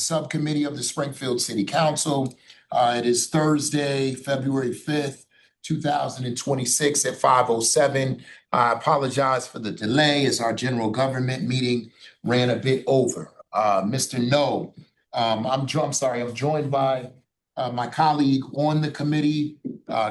subcommittee of the Springfield City Council. It is Thursday, February 5th, 2026 at 5:07. I apologize for the delay as our general government meeting ran a bit over. Mr. No, I'm joined by my colleague on the committee,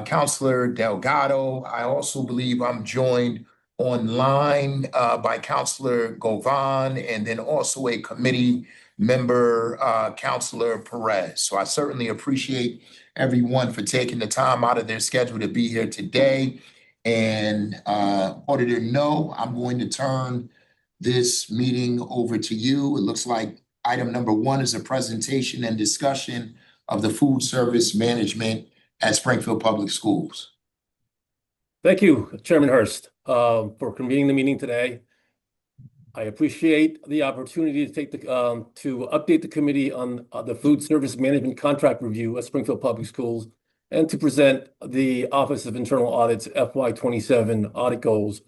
Councilor Delgado. I also believe I'm joined online by Councilor Govan, and then also a committee member, Councilor Perez. So I certainly appreciate everyone for taking the time out of their schedule to be here today. And Auditor No, I'm going to turn this meeting over to you. It looks like item number 1 is a presentation and discussion of the food service management at Springfield Public Schools. Thank you, Chairman Hurst, for convening the meeting today. I appreciate the opportunity to to update the committee on the food service management contract review at Springfield Public Schools and to present the Office of Internal Audit's FY27 audit goals.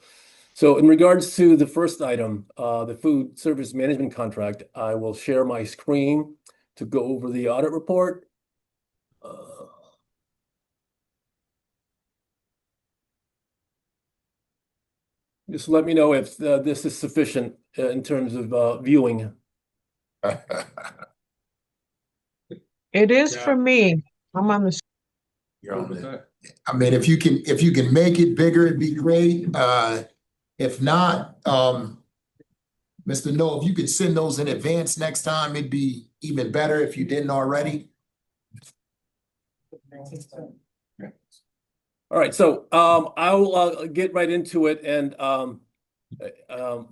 So in regards to the first item, the food service management contract, I will share my screen to go over the audit report. Just let me know if this is sufficient in terms of viewing. It is for me. I'm on the. You're on the. I mean, if you can make it bigger, it'd be great. If not, Mr. No, if you could send those in advance next time, it'd be even better if you didn't already. All right, so I will get right into it, and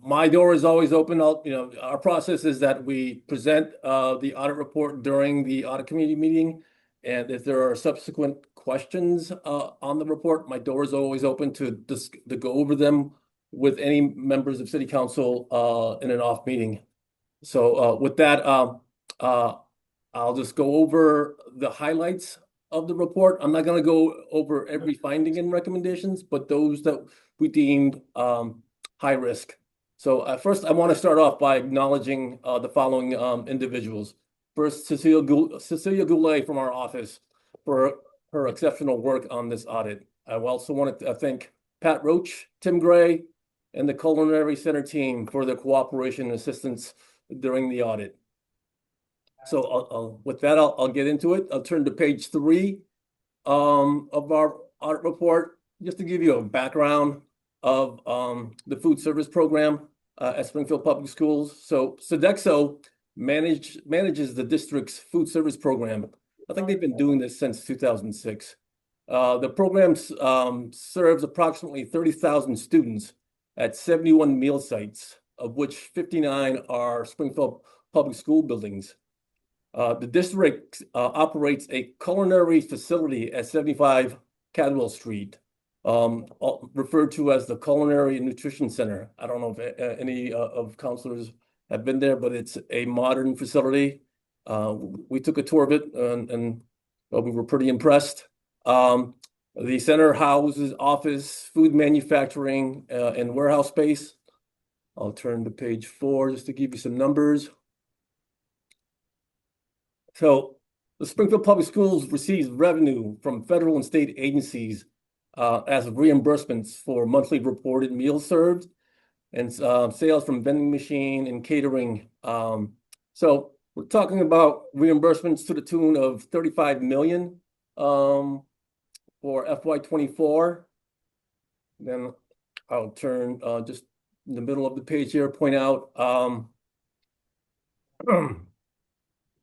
my door is always open. Our process is that we present the audit report during the audit committee meeting, and if there are subsequent questions on the report, my door is always open to go over them with any members of City Council in an off meeting. So with that, I'll just go over the highlights of the report. I'm not going to go over every finding and recommendations, but those that we deemed high risk. So first, I want to start off by acknowledging the following individuals. First, Cecilia Goulet from our office for her exceptional work on this audit. I also want to thank Pat Roach, Tim Gray, and the Culinary Center team for their cooperation and assistance during the audit. So with that, I'll get into it. I'll turn to page 3 of our audit report, just to give you a background of the food service program at Springfield Public Schools. So Sodexo manages the district's food service program. I think they've been doing this since 2006. The program serves approximately 30,000 students at 71 meal sites, of which 59 are Springfield Public School buildings. The district operates a culinary facility at 75 Cadwell Street, referred to as the Culinary and Nutrition Center. I don't know if any of counselors have been there, but it's a modern facility. We took a tour of it and we were pretty impressed. The center houses office, food manufacturing, and warehouse space. I'll turn to page 4 just to give you some numbers. So the Springfield Public Schools receives revenue from federal and state agencies as reimbursements for monthly reported meals served and sales from vending machine and catering. So we're talking about reimbursements to the tune of $35 million for FY24. Then I'll turn just in the middle of the page here, point out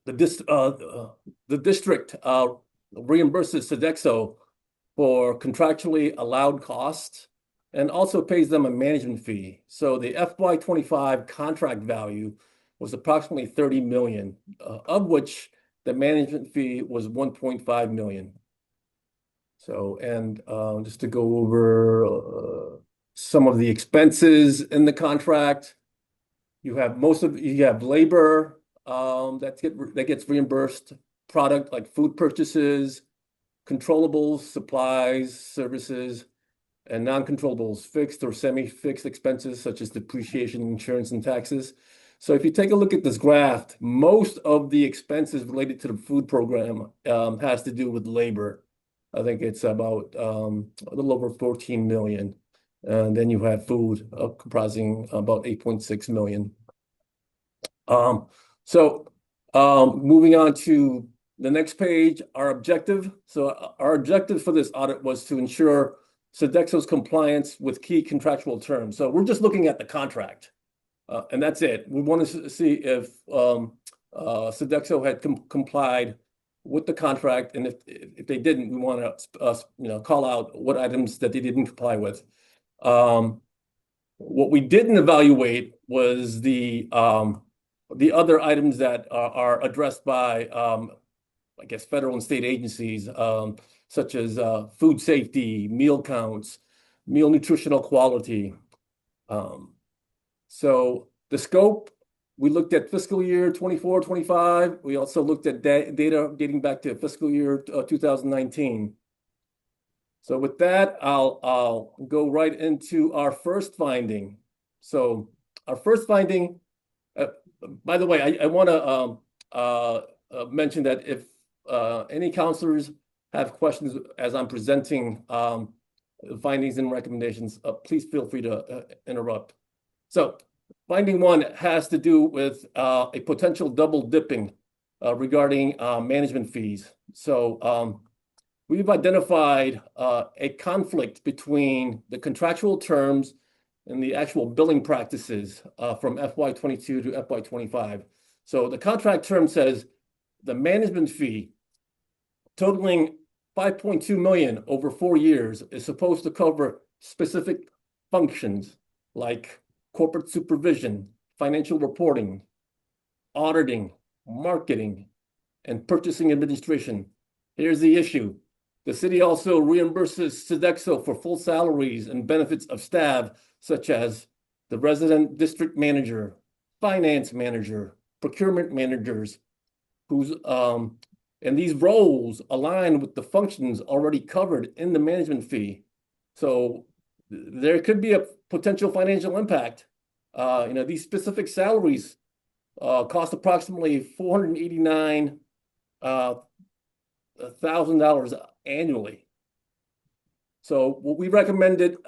the district reimburses Sodexo for contractually allowed costs and also pays them a management fee. So the FY25 contract value was approximately $30 million, of which the management fee was $1.5 million. So, and just to go over some of the expenses in the contract, you have labor that gets reimbursed, product like food purchases, controllables, supplies, services, and non-controllables, fixed or semi-fixed expenses such as depreciation, insurance, and taxes. So if you take a look at this graph, most of the expenses related to the food program has to do with labor. I think it's about a little over 14 million. And then you have food comprising about 8.6 million. Moving on to the next page, our objective. So our objective for this audit was to ensure Sodexo's compliance with key contractual terms. So we're just looking at the contract, and that's it. We want to see if Sodexo had complied with the contract, and if they didn't, we want to call out what items that they didn't comply with. What we didn't evaluate was the other items that are addressed by, I guess, federal and state agencies, such as food safety, meal counts, meal nutritional quality. So the scope, we looked at fiscal year 24, 25. We also looked at data dating back to fiscal year 2019. So with that, I'll go right into our first finding. So our first finding, by the way, I want to mention that if any counselors have questions as I'm presenting findings and recommendations, please feel free to interrupt. So finding one has to do with a potential double dipping regarding management fees. So we've identified a conflict between the contractual terms and the actual billing practices from FY22 to FY25. So the contract term says the management fee totaling 5.2 million over 4 years is supposed to cover specific functions like corporate supervision, financial reporting, auditing, marketing, and purchasing administration. Here's the issue. The city also reimburses Sodexo for full salaries and benefits of staff, such as the resident district manager, finance manager, procurement managers, and these roles align with the functions already covered in the management fee. So there could be a potential financial impact. These specific salaries cost approximately $489,000 annually. So what we recommended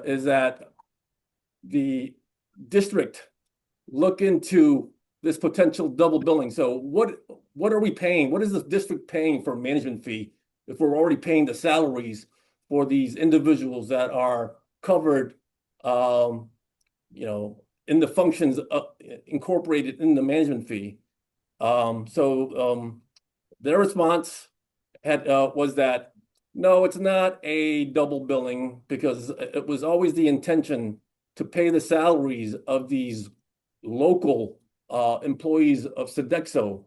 is that the district look into this potential double billing. So what are we paying? What is the district paying for management fee if we're already paying the salaries for these individuals that are covered, in the functions incorporated in the management fee? Their response was that, no, it's not a double billing because it was always the intention to pay the salaries of these local employees of Sodexo,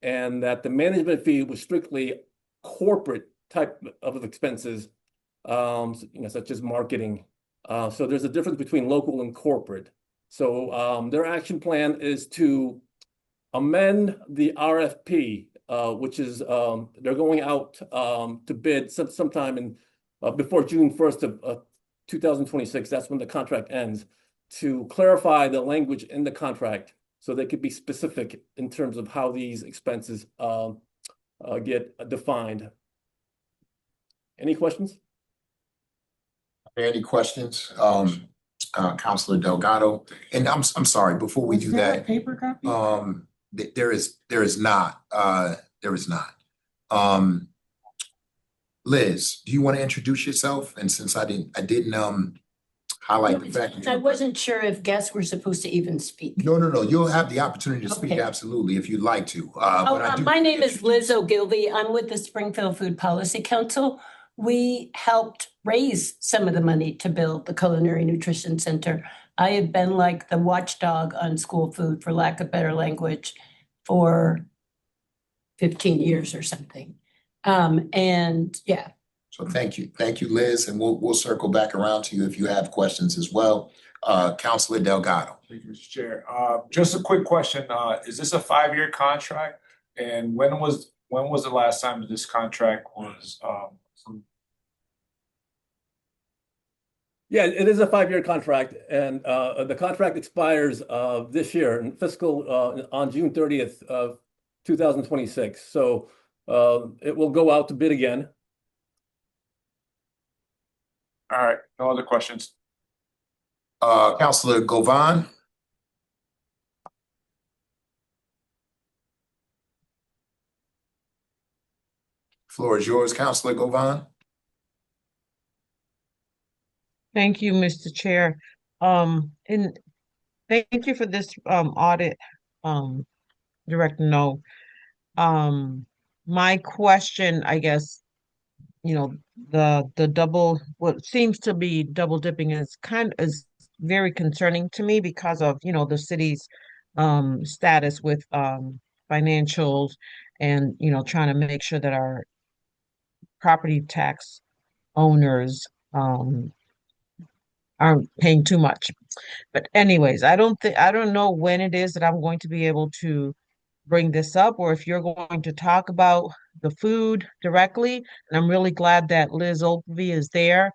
and that the management fee was strictly corporate type of expenses, such as marketing. So there's a difference between local and corporate. So their action plan is to amend the RFP, which is they're going out to bid sometime before June 1st of 2026. That's when the contract ends, to clarify the language in the contract so they could be specific in terms of how these expenses get defined. Any questions? Any questions? Councilor Delgado, and I'm sorry, before we do that, Paper copy? there is not. Liz, do you want to introduce yourself? And since I didn't highlight the fact that I wasn't sure if guests were supposed to even speak. No, you'll have the opportunity to speak, Okay. absolutely, if you'd like to. But I do- My name is Liz Ogilvy. I'm with the Springfield Food Policy Council. We helped raise some of the money to build the Culinary Nutrition Center. I have been like the watchdog on school food, for lack of better language, for 15 years or something. So thank you, Liz, and we'll circle back around to you if you have questions as well. Councilor Delgado. Thank you, Mr. Chair. Just a quick question. Is this a 5-year contract? And when was the last time that this contract was Yeah, it is a 5-year contract, and the contract expires this year in fiscal on June 30th of 2026. So it will go out to bid again. All right, no other questions. Counselor Govan? Floor is yours, Counselor Govan. Thank you, Mr. Chair. And thank you for this audit, Director No. My question, I guess, the double, what seems to be double dipping is very concerning to me because of, the city's status with financials and, trying to make sure that our property tax owners aren't paying too much. But anyways, I don't know when it is that I'm going to be able to bring this up or if you're going to talk about the food directly. And I'm really glad that Liz Ogilvy is there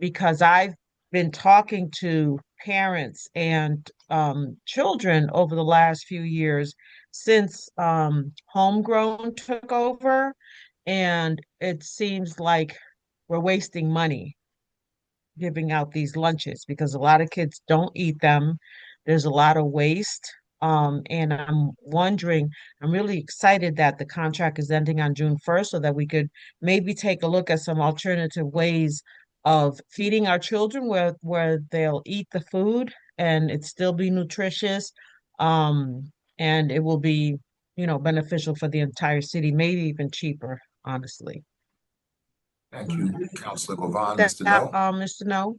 because I've been talking to parents and children over the last few years since homegrown took over. And it seems like we're wasting money giving out these lunches because a lot of kids don't eat them. There's a lot of waste. And I'm really excited that the contract is ending on June 1st so that we could maybe take a look at some alternative ways of feeding our children where they'll eat the food and it still be nutritious. And it will be, beneficial for the entire city, maybe even cheaper, honestly. Thank you, Counselor Govan. That, Mr. No? Mr. No,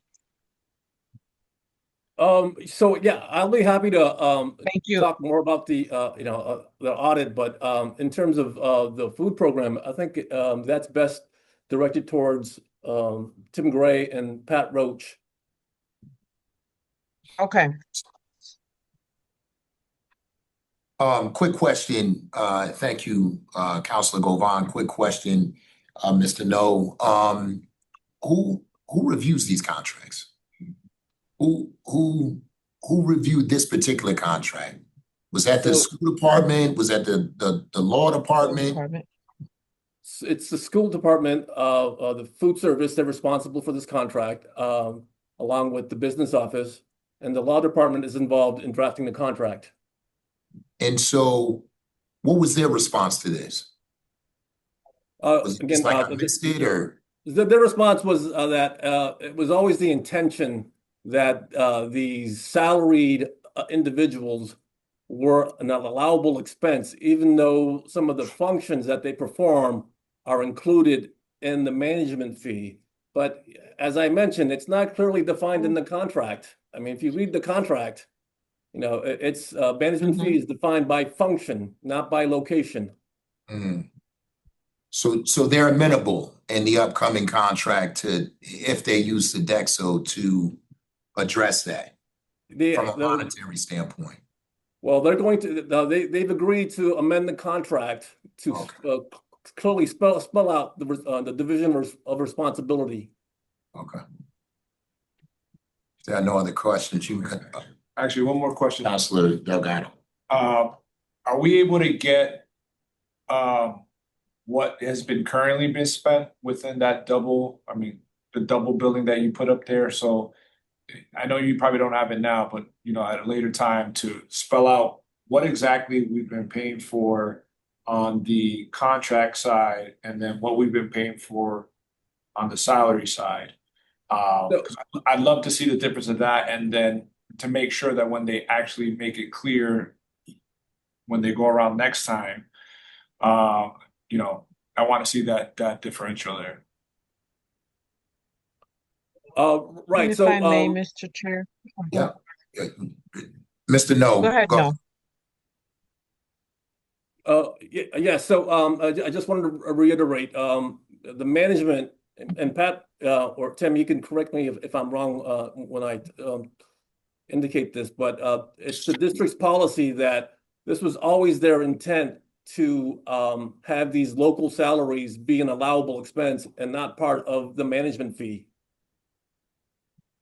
So yeah, I'll be happy to thank you. talk more about the audit, but in terms of the food program, I think that's best directed towards Tim Gray and Pat Roach. Okay. Quick question. Thank you, Counselor Govan. Quick question, Mr. No. Who reviews these contracts? Who reviewed this particular contract? Was that the school department? Was that the law department? It's the school department, the food service, they're responsible for this contract, along with the business office, and the law department is involved in drafting the contract. And so, what was their response to this? Was it just like I missed it, or? Their response was that it was always the intention that these salaried individuals were an allowable expense, even though some of the functions that they perform are included in the management fee. But as I mentioned, it's not clearly defined in the contract. I mean, if you read the contract, it's management fee is defined by function, not by location. Mm. So they're amenable in the upcoming contract to, if they use the Sodexo to address that from a monetary standpoint. Well, they're going to, they've agreed to amend the contract to clearly spell out the division of responsibility. Okay. If there are no other questions, you can. Actually, one more question. Counselor Delgado. Are we able to get what has been currently been spent within that the double building that you put up there? So I know you probably don't have it now, but at a later time to spell out what exactly we've been paying for on the contract side and then what we've been paying for on the salary side. 'Cause I'd love to see the difference of that, and then to make sure that when they actually make it clear when they go around next time, I want to see that differential there. Right. If I may, Mr. Chair. Yeah. Mr. No. Go ahead, No. Yeah. So I just wanted to reiterate the management and Pat or Tim, you can correct me if I'm wrong when I indicate this, but it's the district's policy that this was always their intent to have these local salaries be an allowable expense and not part of the management fee.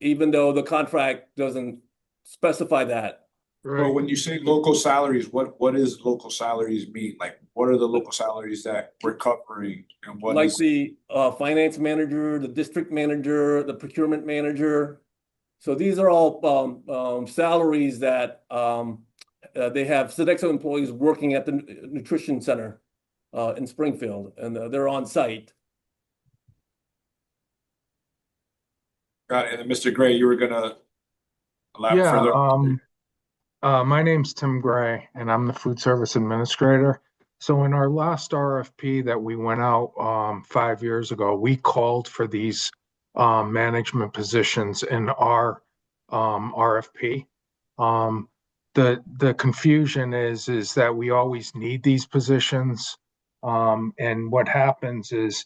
even though the contract doesn't specify that. Well, when you say local salaries, what is local salaries mean? Like, what are the local salaries that we're covering and what Like is? the finance manager, the district manager, the procurement manager. So these are all salaries that they have Sodexo employees working at the nutrition center in Springfield, and they're on site. Got it. And Mr. Gray, you were gonna elaborate Yeah, further. my name's Tim Gray, and I'm the food service administrator. So in our last RFP that we went out 5 years ago, we called for these management positions in our RFP. The confusion is that we always need these positions, and what happens is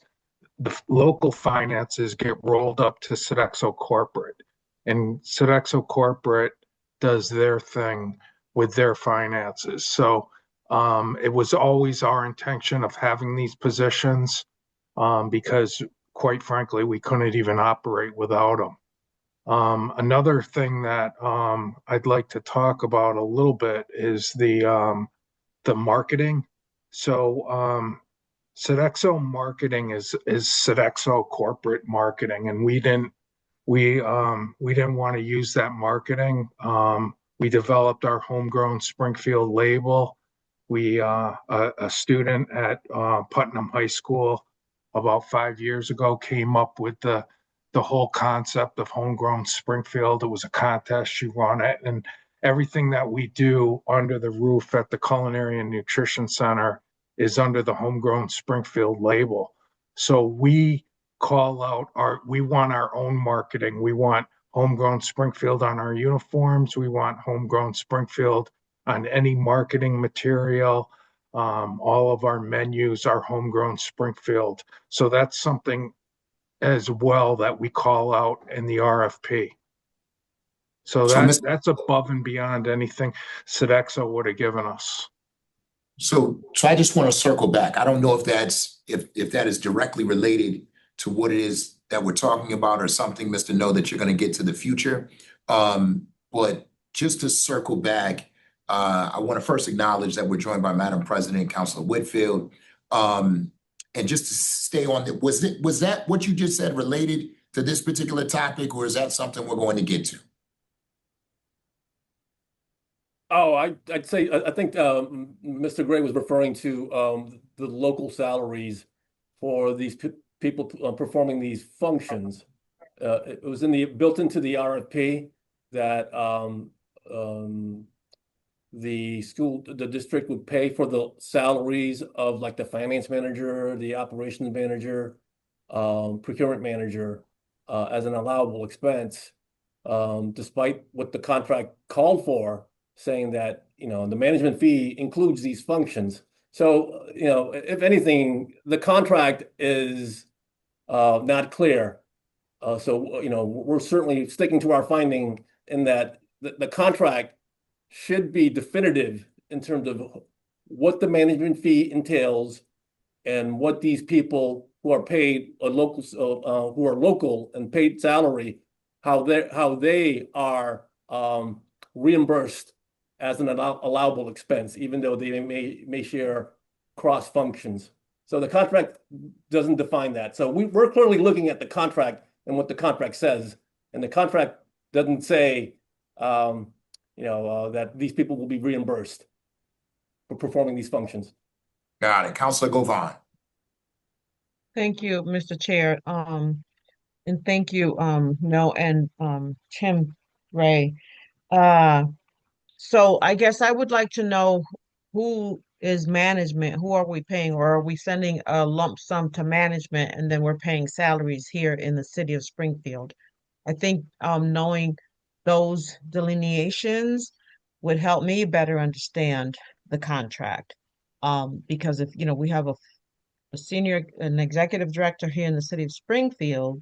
the local finances get rolled up to Sodexo corporate, and Sodexo corporate does their thing with their finances. So it was always our intention of having these positions because, quite frankly, we couldn't even operate without them. Another thing that I'd like to talk about a little bit is the marketing. So Sodexo marketing is Sodexo corporate marketing, and we didn't want to use that marketing. We developed our homegrown Springfield label. A student at Putnam High School about 5 years ago came up with the whole concept of homegrown Springfield. It was a contest. She won it, and everything that we do under the roof at the Culinary and Nutrition Center is under the homegrown Springfield label. So we want our own marketing. We want homegrown Springfield on our uniforms. We want homegrown Springfield on any marketing material. All of our menus are homegrown Springfield. So that's something as well that we call out in the RFP. So that's above and beyond anything Sodexo would have given us. So I just want to circle back. I don't know if that is directly related to what it is that we're talking about or something, Mr. No, that you're going to get to the future. But just to circle back, I want to first acknowledge that we're joined by Madam President, Councilor Whitfield. And just to stay on that, was that what you just said related to this particular topic, or is that something we're going to get to? Oh, I'd say I think Mr. Gray was referring to the local salaries for these people performing these functions. It was built into the RFP that the district would pay for the salaries of like the finance manager, the operations manager, procurement manager as an allowable expense, despite what the contract called for, saying that, the management fee includes these functions. So, if anything, the contract is not clear. So, we're certainly sticking to our finding in that the contract should be definitive in terms of what the management fee entails and what these people who are paid who are local and paid salary, how they are reimbursed as an allowable expense, even though they may share cross functions. So the contract doesn't define that. So we're clearly looking at the contract and what the contract says, and the contract doesn't say that these people will be reimbursed for performing these functions. Got it. Councilor Govan. Thank you, Mr. Chair. And thank you, No and Tim Ray. So I guess I would like to know who is management? Who are we paying? Or are we sending a lump sum to management and then we're paying salaries here in the city of Springfield? I think knowing those delineations would help me better understand the contract. Because if we have an executive director here in the city of Springfield,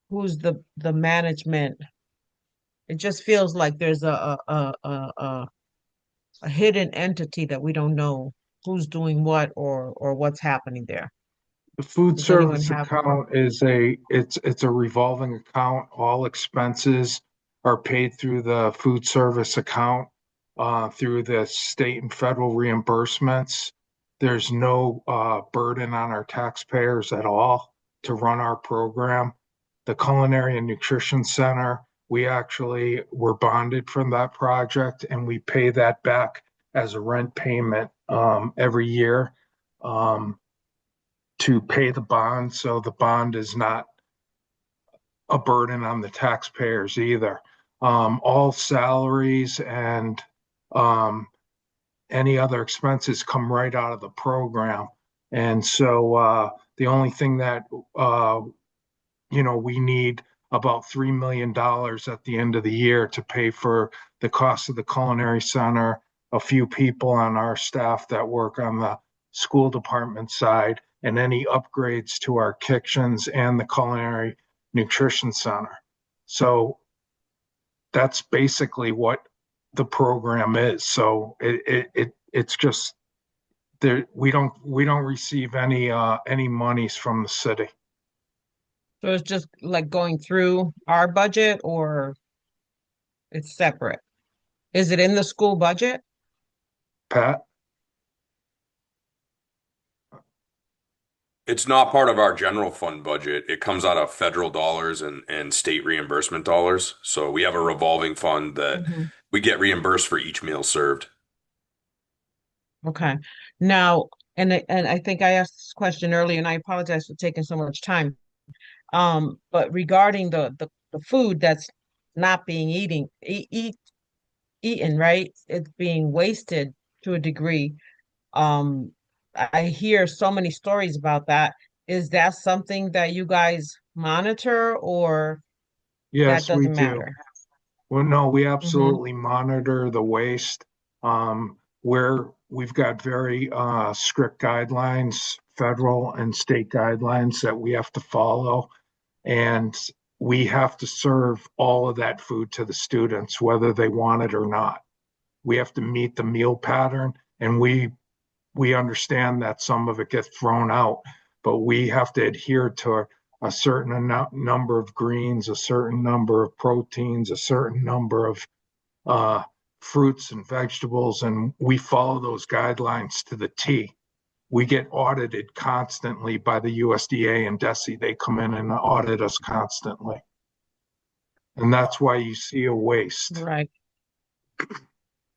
who's the management? It just feels like there's a hidden entity that we don't know who's doing what or what's happening there. The food Does anyone service have? account is it's a revolving account. All expenses are paid through the food service account, through the state and federal reimbursements. There's no burden on our taxpayers at all to run our program. The Culinary and Nutrition Center, we actually were bonded from that project, and we pay that back as a rent payment every year. To pay the bond, so the bond is not a burden on the taxpayers either. All salaries and any other expenses come right out of the program. And so the only thing that we need about $3 million at the end of the year to pay for the cost of the culinary center, a few people on our staff that work on the school department side, and any upgrades to our kitchens and the culinary nutrition center. So that's basically what the program is. So it's just there. We don't receive any monies from the city. So it's just like going through our budget, or it's separate? Is it in the school budget? Pat? It's not part of our general fund budget. It comes out of federal dollars and state reimbursement dollars. So we have a revolving fund that Mhm. we get reimbursed for each meal served. Okay. Now, and I think I asked this question earlier, and I apologize for taking so much time. But regarding the food that's not being eaten, right? It's being wasted to a degree. Um, I hear so many stories about that. Is that something that you guys monitor, or that Yes, we doesn't do. matter? Well, no, we Mm-hmm. absolutely monitor the waste. Where we've got very strict guidelines, federal and state guidelines that we have to follow. And we have to serve all of that food to the students, whether they want it or not. We have to meet the meal pattern, and we understand that some of it gets thrown out, but we have to adhere to a certain number of greens, a certain number of proteins, a certain number of uh, fruits and vegetables, and we follow those guidelines to the T. We get audited constantly by the USDA and DESE. They come in and audit us constantly. And that's why you see a waste. Right.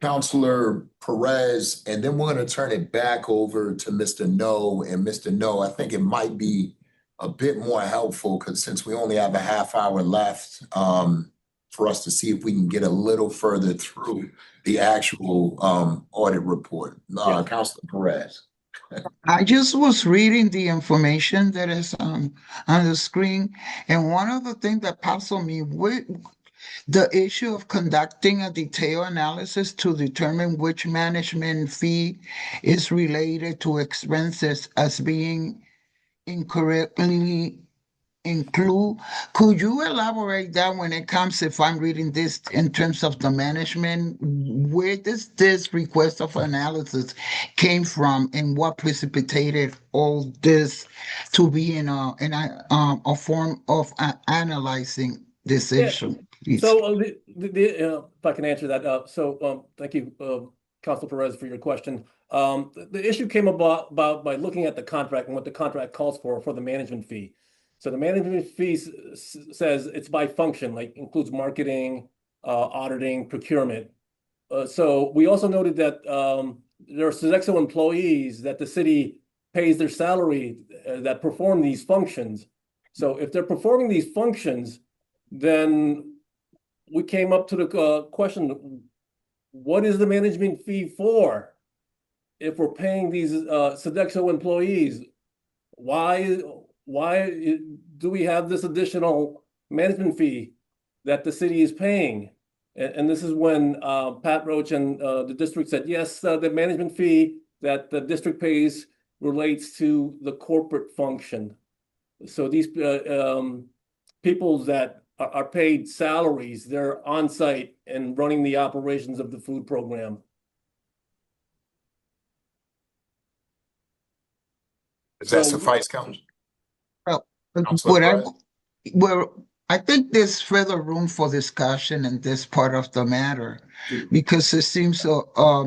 Counselor Perez, and then we're going to turn it back over to Mr. No. And Mr. No, I think it might be a bit more helpful because since we only have a half hour left, for us to see if we can get a little further through the actual audit report. Counselor Perez. I just was reading the information that is on the screen, and one of the things that pops on me with the issue of conducting a detailed analysis to determine which management fee is related to expenses as being incorrectly include. Could you elaborate that when it comes, if I'm reading this in terms of the management, where does this request of analysis came from and what precipitated all this to be in a form of analyzing this Yeah. issue? Please. So if I can answer that, thank you, Council Perez, for your question. The issue came about by looking at the contract and what the contract calls for the management fee. So the management fee says it's by function, like includes marketing, auditing, procurement. So we also noted that there are Sodexo employees that the city pays their salary that perform these functions. So if they're performing these functions, then we came up to the question, what is the management fee for? If we're paying these Sodexo employees, why do we have this additional management fee that the city is paying? And this is when Pat Roach and the district said, yes, the management fee that the district pays relates to the corporate function. So these people that are paid salaries, they're on site and running the operations of the food program. Does that suffice, Counselor? Councilor What I, Perez? well, I think there's further room for discussion in this part of the matter because it seems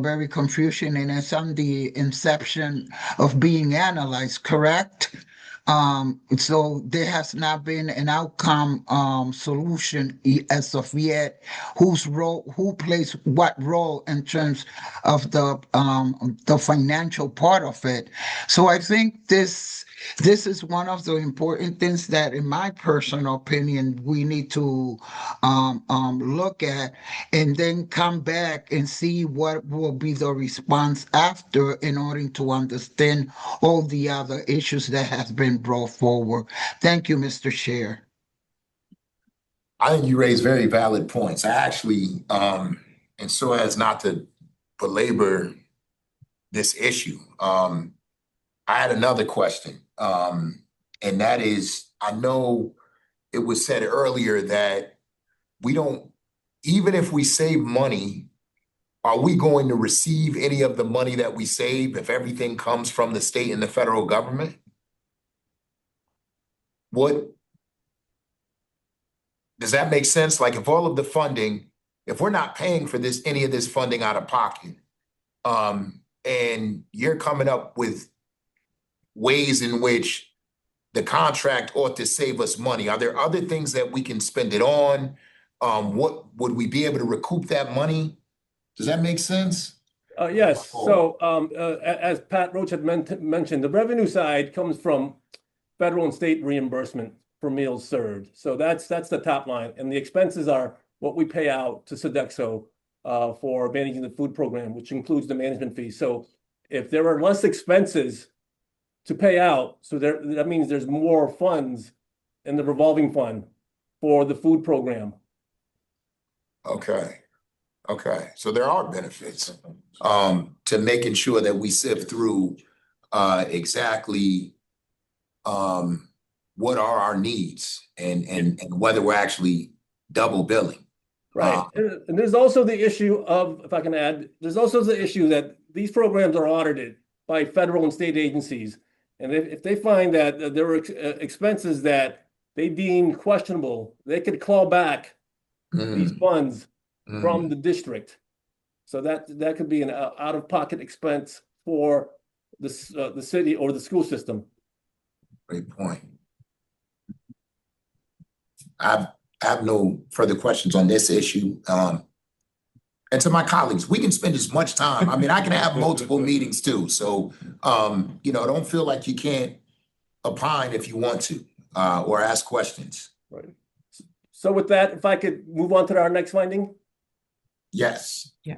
very confusing and it's on the inception of being analyzed, correct? So there has not been an outcome solution as of yet. Who plays what role in terms of the financial part of it? So I think this is one of the important things that, in my personal opinion, we need to look at and then come back and see what will be the response after in order to understand all the other issues that have been brought forward. Thank you, Mr. Chair. I think you raise very valid points. I actually, and so as not to belabor this issue, I had another question. And that is, I know it was said earlier that we don't, even if we save money, are we going to receive any of the money that we save if everything comes from the state and the federal government? What does that make sense? Like if all of the funding, if we're not paying for this, any of this funding out of pocket, and you're coming up with ways in which the contract ought to save us money, are there other things that we can spend it on? What would we be able to recoup that money? Does that make sense? Yes, so as Pat Roach had mentioned, the revenue side comes from federal and state reimbursement for meals served. So that's the top line. And the expenses are what we pay out to Sodexo for managing the food program, which includes the management fee. So if there are less expenses to pay out, so that means there's more funds in the revolving fund for the food program. Okay. Okay. So there are benefits to making sure that we sift through exactly what are our needs and whether we're actually double billing. Right. And there's also the issue of, if I can add, there's also the issue that these programs are audited by federal and state agencies. And if they find that there were expenses that they deem questionable, they could claw back these funds from the district. So that could be an out-of-pocket expense for the city or the school system. Great point. I have no further questions on this issue. And to my colleagues, we can spend as much time. I mean, I can have multiple meetings too. So, don't feel like you can't opine if you want to, or ask questions. Right. So with that, if I could move on to our next finding. Yes. Yeah.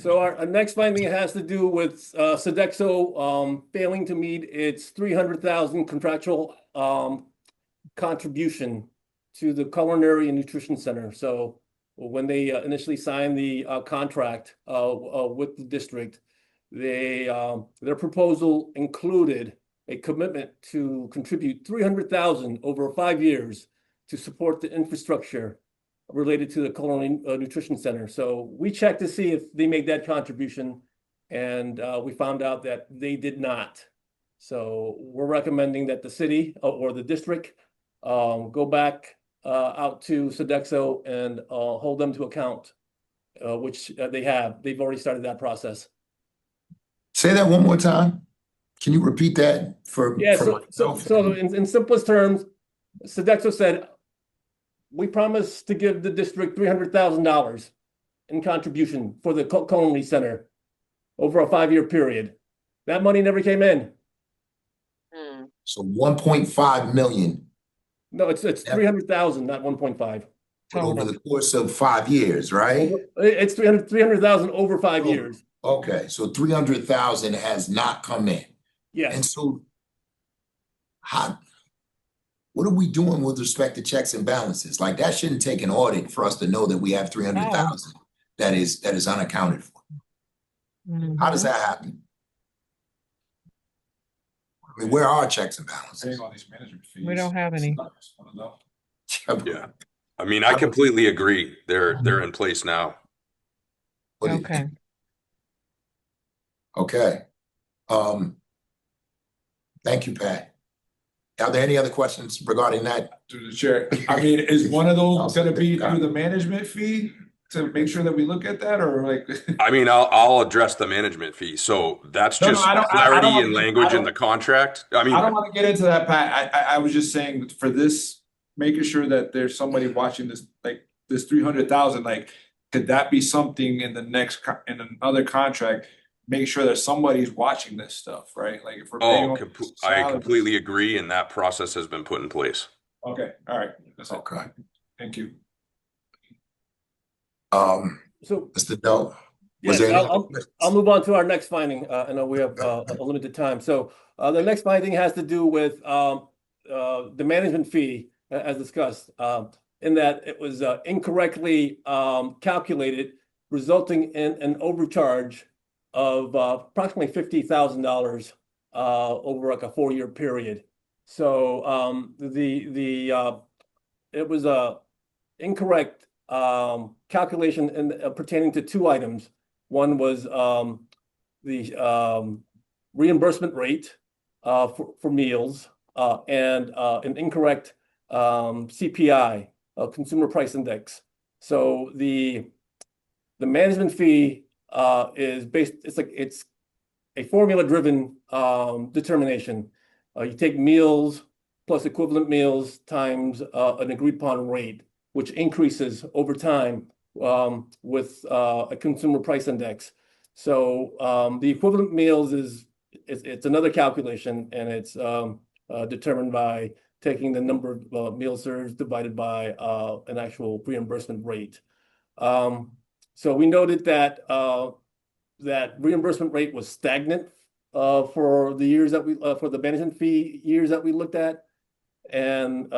So our next finding has to do with Sodexo failing to meet its 300,000 contractual contribution to the Culinary and Nutrition Center. So when they initially signed the contract with the district, their proposal included a commitment to contribute 300,000 over 5 years to support the infrastructure related to the Culinary Nutrition Center. So we checked to see if they made that contribution, and we found out that they did not. So we're recommending that the city or the district go back out to Sodexo and hold them to account, which they have. They've already started that process. Say that one more time. Can you repeat that for? Yeah, for so in simplest terms, Sodexo said, we promise to give the district $300,000 in contribution for the Culinary Center over a 5-year period. That money never came in. So 1.5 million. No, it's 300,000, not 1.5. Over the course of 5 years, right? It's 300,000 over 5 years. Okay, so 300,000 has not come in. Yes. And so what are we doing with respect to checks and balances? Like that shouldn't take an audit for us to know that we have 300,000 that is unaccounted for. How does that happen? I mean, where are checks and balances? We don't have any. Yeah. I mean, I completely agree. They're in place now. What do you think? Okay. Thank you, Pat. Are there any other questions regarding that? Through the chair, I mean, is one of those gonna be through the management fee to make sure that we look at that, or like? I mean, I'll address the management fee. So that's No, just I don't clarity wanna and get- language in the contract. I I don't mean, wanna get into that, Pat. I was just saying for this, making sure that there's somebody watching this, like this 300,000, like, could that be something in the next, in another contract? Make sure that somebody's watching this stuff, right? Like if we're paying. I completely agree, and that process has been put in place. Okay, all right. That's it. Okay. Thank you. So, Mr. Doe, yes, was there any other I'll questions? move on to our next finding. I know we have a limited time. So the next finding has to do with the management fee, as discussed, in that it was incorrectly calculated, resulting in an overcharge of approximately $50,000 over like a 4-year period. So it was a incorrect calculation in pertaining to 2 items. One was the reimbursement rate for meals and an incorrect CPI, Consumer Price Index. So the management fee is based. It's a formula-driven determination. You take meals plus equivalent meals times an agreed-upon rate, which increases over time with a consumer price index. So the equivalent meals it's another calculation, and it's determined by taking the number of meal served divided by an actual reimbursement rate. So we noted that that reimbursement rate was stagnant for the years that we for the management fee years that we looked at, and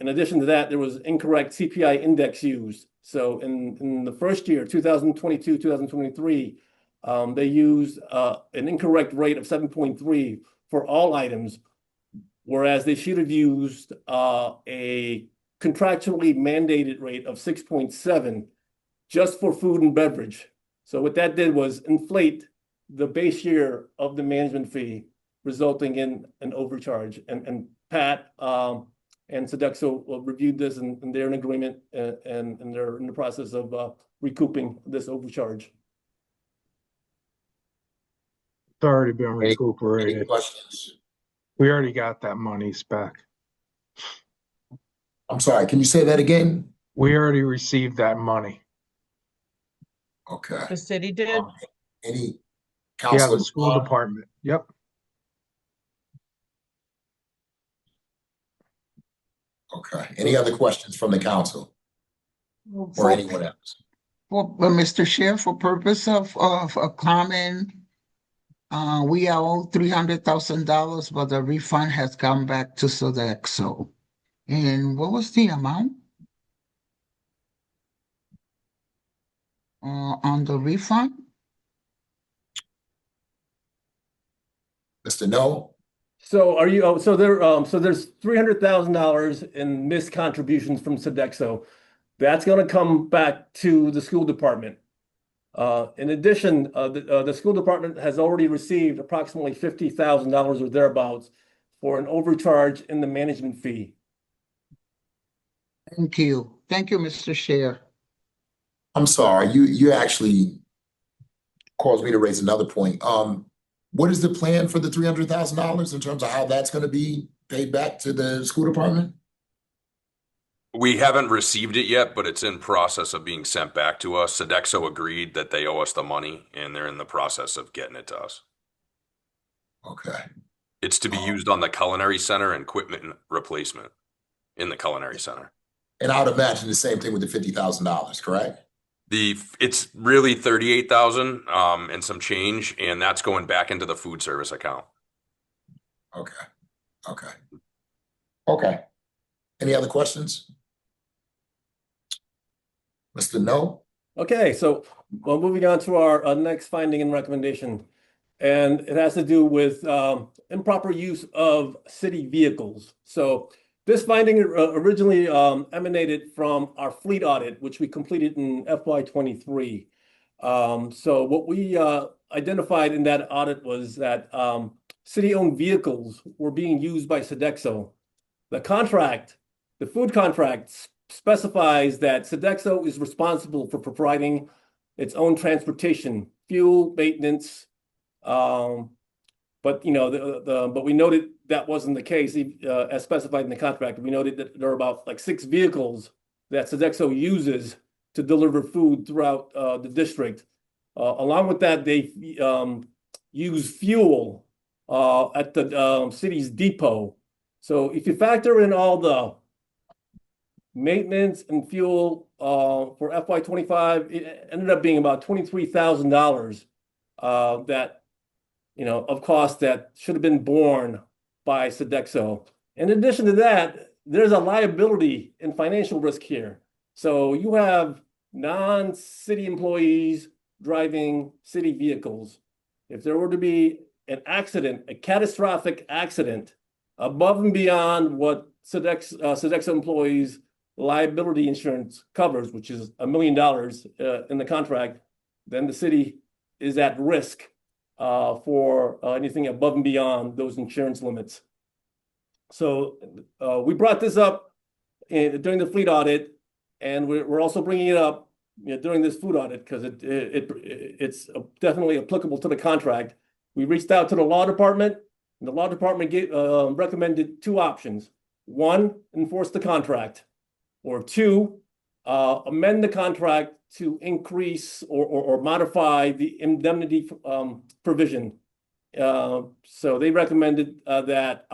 in addition to that, there was incorrect CPI index used. So in the first year, 2022, 2023, they used an incorrect rate of 7.3 for all items, whereas they should have used a contractually mandated rate of 6.7 just for food and beverage. So what that did was inflate the base year of the management fee, resulting in an overcharge. And Pat and Sodexo reviewed this, and they're in agreement, and they're in the process of recouping this overcharge. It's already been Any recuperated. questions? We already got that monies back. I'm sorry, can you say that again? We already received that money. Okay. The city did? Any Yeah, council? the school department. Yep. Okay. Any other questions from the council or For, anyone else? Mr. Chair, for purpose of a comment, we are owed $300,000, but the refund has come back to Sodexo. And what was the amount? On the refund? Mr. No? So are you? So there's $300,000 in missed contributions from Sodexo. That's going to come back to the school department. In addition, the school department has already received approximately $50,000 or thereabouts for an overcharge in the management fee. Thank you. Thank you, Mr. Chair. I'm sorry, you actually caused me to raise another point. What is the plan for the $300,000 in terms of how that's going to be paid back to the school department? We haven't received it yet, but it's in process of being sent back to us. Sodexo agreed that they owe us the money, and they're in the process of getting it to us. Okay. It's to be used on the culinary center and equipment replacement in the culinary center. And I would imagine the same thing with the $50,000, correct? It's really 38,000 and some change, and that's going back into the food service account. Okay. Okay. Okay. Any other questions? Mr. No? Okay, so moving on to our next finding and recommendation, and it has to do with improper use of city vehicles. So this finding originally emanated from our fleet audit, which we completed in FY23. So what we identified in that audit was that city-owned vehicles were being used by Sodexo. The food contract specifies that Sodexo is responsible for providing its own transportation, fuel, maintenance. But we noted that wasn't the case as specified in the contract. We noted that there are about like 6 vehicles that Sodexo uses to deliver food throughout the district. Along with that, they use fuel at the city's depot. So if you factor in all the maintenance and fuel for FY25, it ended up being about $23,000 that of cost that should have been borne by Sodexo. In addition to that, there's a liability and financial risk here. So you have non-city employees driving city vehicles. If there were to be an accident, a catastrophic accident, above and beyond what Sodexo employees' liability insurance covers, which is $1 million in the contract, then the city is at risk for anything above and beyond those insurance limits. So we brought this up during the fleet audit, and we're also bringing it up during this food audit because it's definitely applicable to the contract. We reached out to the law department, and the law department recommended 2 options. 1, enforce the contract, or 2, amend the contract to increase or modify the indemnity provision. So they recommended that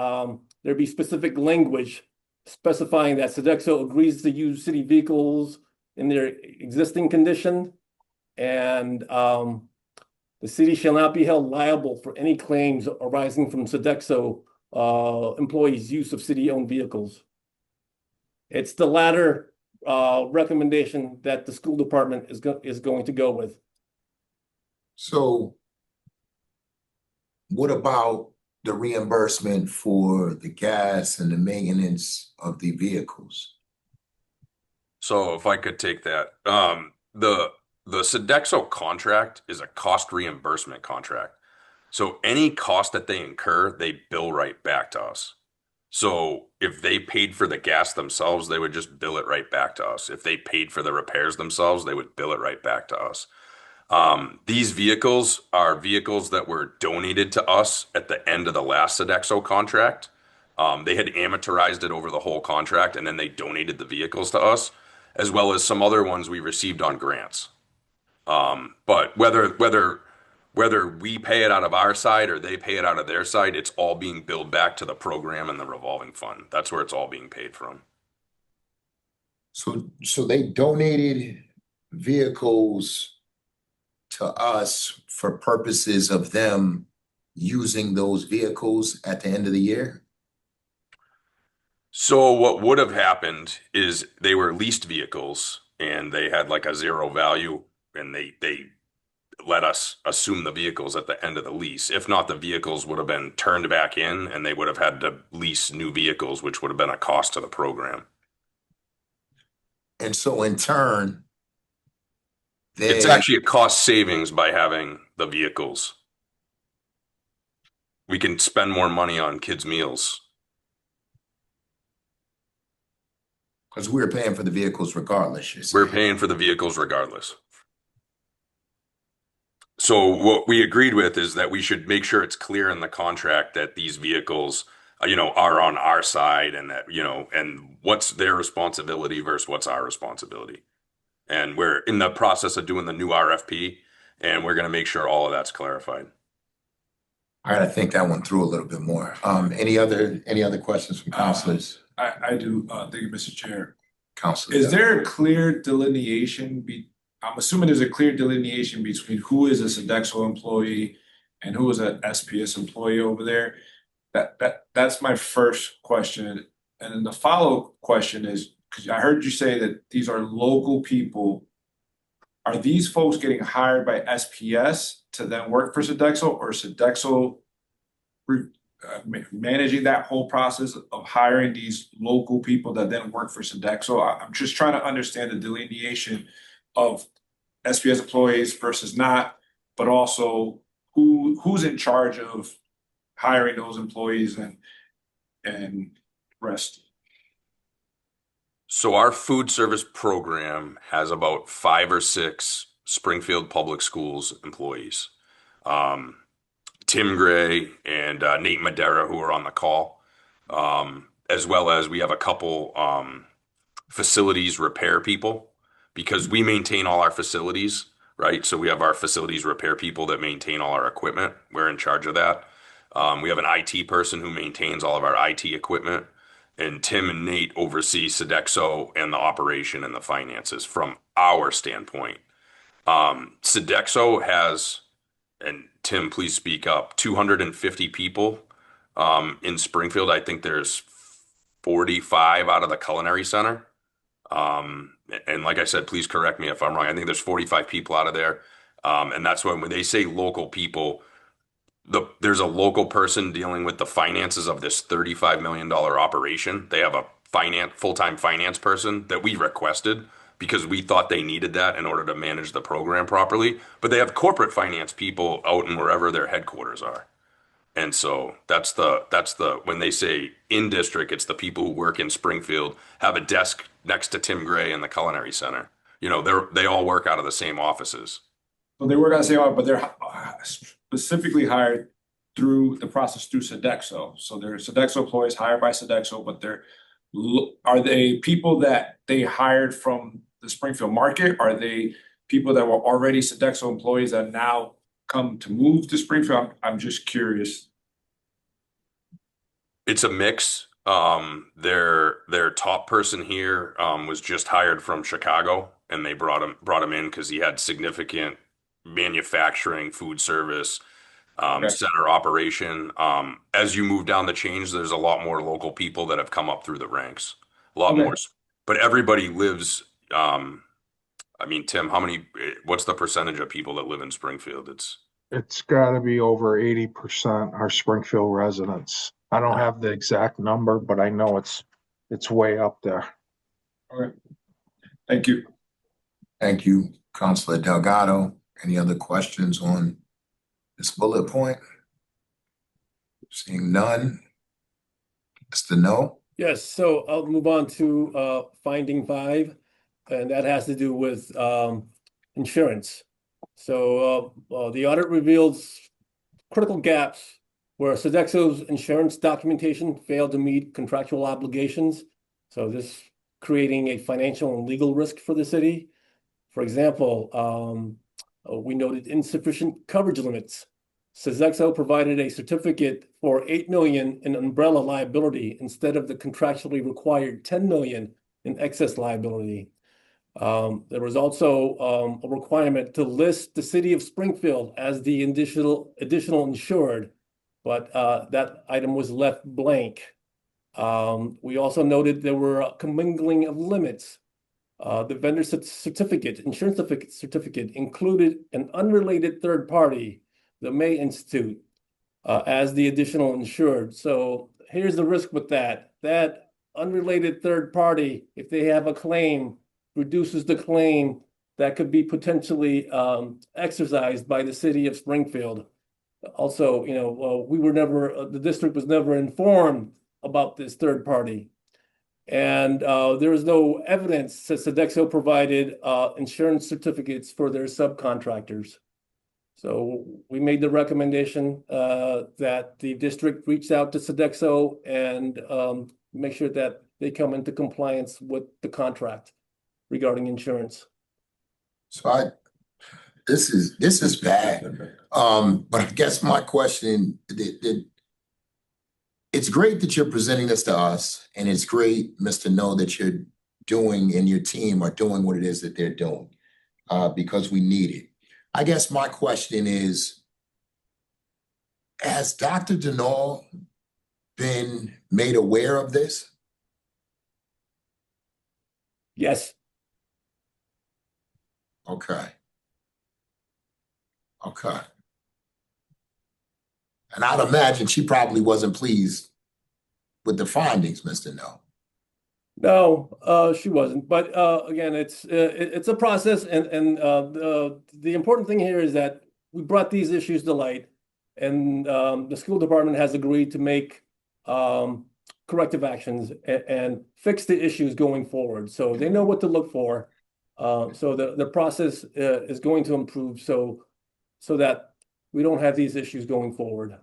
there be specific language specifying that Sodexo agrees to use city vehicles in their existing condition, and the city shall not be held liable for any claims arising from Sodexo employees' use of city-owned vehicles. It's the latter recommendation that the school department is going to go with. So what about the reimbursement for the gas and the maintenance of the vehicles? So if I could take that, the Sodexo contract is a cost reimbursement contract. So any cost that they incur, they bill right back to us. So if they paid for the gas themselves, they would just bill it right back to us. If they paid for the repairs themselves, they would bill it right back to us. These vehicles are vehicles that were donated to us at the end of the last Sodexo contract. They had amortized it over the whole contract, and then they donated the vehicles to us, as well as some other ones we received on grants. But whether we pay it out of our side or they pay it out of their side, it's all being billed back to the program and the revolving fund. That's where it's all being paid from. So they donated vehicles to us for purposes of them using those vehicles at the end of the year? So what would have happened is they were leased vehicles and they had like a 0 value, and they let us assume the vehicles at the end of the lease. If not, the vehicles would have been turned back in and they would have had to lease new vehicles, which would have been a cost to the program. And so in turn, It's actually a cost savings by having the vehicles. We can spend more money on kids' meals. because we're paying for the vehicles regardless. We're paying for the vehicles regardless. So what we agreed with is that we should make sure it's clear in the contract that these vehicles, are on our side, and that, and what's their responsibility versus what's our responsibility. And we're in the process of doing the new RFP, and we're going to make sure all of that's clarified. All right, I think that went through a little bit more. Any other questions from councilors? I do, thank you, Mr. Chair. Councilor, Is there a clear delineation I'm assuming there's a clear delineation between who is a Sodexo employee and who is an SPS employee over there? That's my first question. And then the follow-up question is, because I heard you say that these are local people. Are these folks getting hired by SPS to then work for Sodexo, or Sodexo managing that whole process of hiring these local people that then work for Sodexo? I'm just trying to understand the delineation of SPS employees versus not, but also who's in charge of hiring those employees and rest? So our food service program has about 5 or 6 Springfield Public Schools employees. Um, Tim Gray and Nate Madera, who are on the call, as well as we have a couple facilities repair people because we maintain all our facilities, right? So we have our facilities repair people that maintain all our equipment. We're in charge of that. We have an IT person who maintains all of our IT equipment. And Tim and Nate oversee Sodexo and the operation and the finances from our standpoint. Sodexo has, and Tim, please speak up, 250 people in Springfield. I think there's 45 out of the culinary center. And like I said, please correct me if I'm wrong. I think there's 45 people out of there. And that's when they say local people, there's a local person dealing with the finances of this $35 million operation. They have a full-time finance person that we requested because we thought they needed that in order to manage the program properly. But they have corporate finance people out in wherever their headquarters are. And so that's the when they say in district, it's the people who work in Springfield, have a desk next to Tim Gray in the culinary center. They all work out of the same offices. So they work on the same, but they're specifically hired through the process through Sodexo. So they're Sodexo employees hired by Sodexo, but are they people that they hired from the Springfield market? Are they people that were already Sodexo employees that now come to move to Springfield? I'm just curious. It's a mix. Their top person here was just hired from Chicago, and they brought him in because he had significant manufacturing, food service, center operation. As you move down the chains, there's a lot more local people that have come up through the ranks. A lot more, but everybody lives. I mean, Tim, what's the percentage of people that live in Springfield? It's got to be over 80% are Springfield residents. I don't have the exact number, but I know it's way up there. All right. Thank you. Thank you, Councilor Delgado. Any other questions on this bullet point? Seeing none. Mr. No? Yes, so I'll move on to finding 5, and that has to do with insurance. So the audit reveals critical gaps where Sodexo's insurance documentation failed to meet contractual obligations. So this creating a financial and legal risk for the city. For example, we noted insufficient coverage limits. Sodexo provided a certificate for $8 million in umbrella liability instead of the contractually required $10 million in excess liability. There was also a requirement to list the city of Springfield as the additional insured, but that item was left blank. We also noted there were a commingling of limits. The vendor insurance certificate included an unrelated third party, the May Institute, as the additional insured. So here's the risk with that. That unrelated third party, if they have a claim, reduces the claim that could be potentially exercised by the city of Springfield. Also, the district was never informed about this third party. And there is no evidence that Sodexo provided insurance certificates for their subcontractors. So we made the recommendation that the district reach out to Sodexo and make sure that they come into compliance with the contract regarding insurance. So this is bad. But I guess my question, it's great that you're presenting this to us, and it's great, Mr. No, that you're doing and your team are doing what it is that they're doing, because we need it. I guess my question is, has Dr. Denal been made aware of this? Yes. Okay. And I'd imagine she probably wasn't pleased with the findings, Mr. No. No, she wasn't. But again, it's a process, and the important thing here is that we brought these issues to light, and the school department has agreed to make corrective actions and fix the issues going forward. So they know what to look for. So the process is going to improve so that we don't have these issues going forward.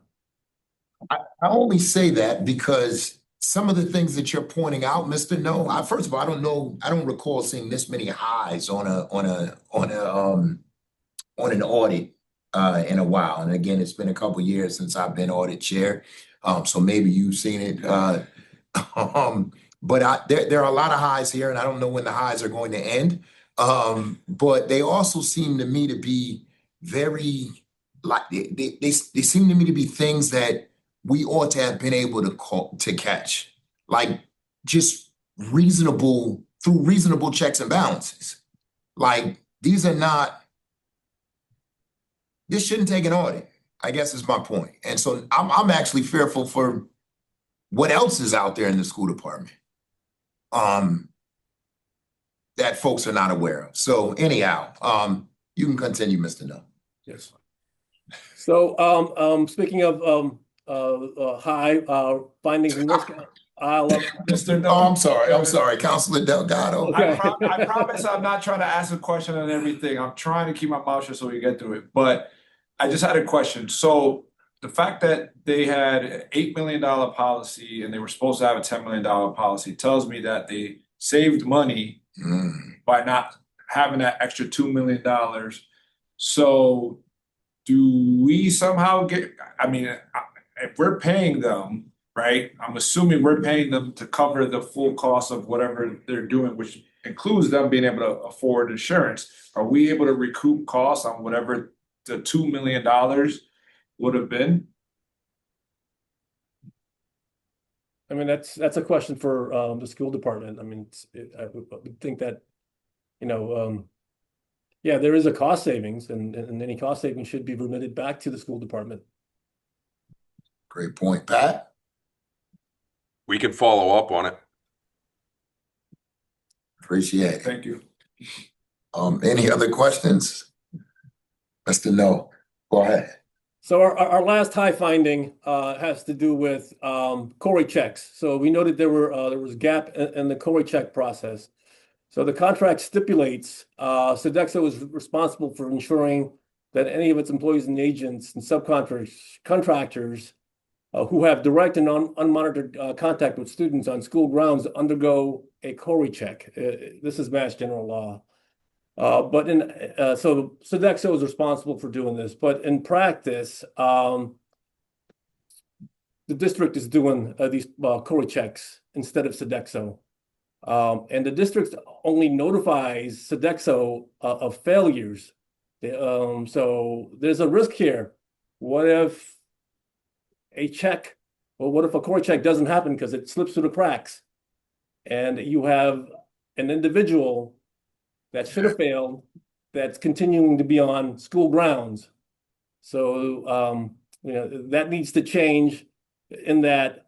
I only say that because some of the things that you're pointing out, Mr. No, first of all, I don't know, I don't recall seeing this many highs on an audit in a while. And again, it's been a couple years since I've been audit chair. So maybe you've seen it. But there are a lot of highs here, and I don't know when the highs are going to end. But they also seem to me to be very like they seem to me to be things that we ought to have been able to catch, like just through reasonable checks and balances. Like these are not. This shouldn't take an audit, I guess is my point. And so I'm actually fearful for what else is out there in the school department that folks are not aware of. So anyhow, you can continue, Mr. No. Yes. So speaking of high findings and risk, Mr. No. Oh, I'm sorry, Councilor Delgado. Okay. I promise I'm not trying to ask a question on everything. I'm trying to keep my mouth shut so we get through it. But I just had a question. So the fact that they had an $8 million policy and they were supposed to have a $10 million policy tells me that they saved money by not having that extra $2 million. So do we somehow get, I mean, if we're paying them, right? I'm assuming we're paying them to cover the full cost of whatever they're doing, which includes them being able to afford insurance. Are we able to recoup costs on whatever the $2 million would have been? I mean, that's a question for the school department. I mean, I would think that, yeah, there is a cost savings, and any cost savings should be remitted back to the school department. Great point, Pat. We can follow up on it. Appreciate it. Thank you. Any other questions? Mr. No, go ahead. So our last high finding has to do with Corey checks. So we noted there was a gap in the Corey check process. So the contract stipulates Sodexo is responsible for ensuring that any of its employees and agents and subcontractors who have direct and unmonitored contact with students on school grounds undergo a Corey check. This is Mass General Law. So Sodexo is responsible for doing this, but in practice, the district is doing these Corey checks instead of Sodexo. And the district only notifies Sodexo of failures. So there's a risk here. What if what if a Corey check doesn't happen because it slips through the cracks? And you have an individual that should have failed that's continuing to be on school grounds. So, that needs to change in that,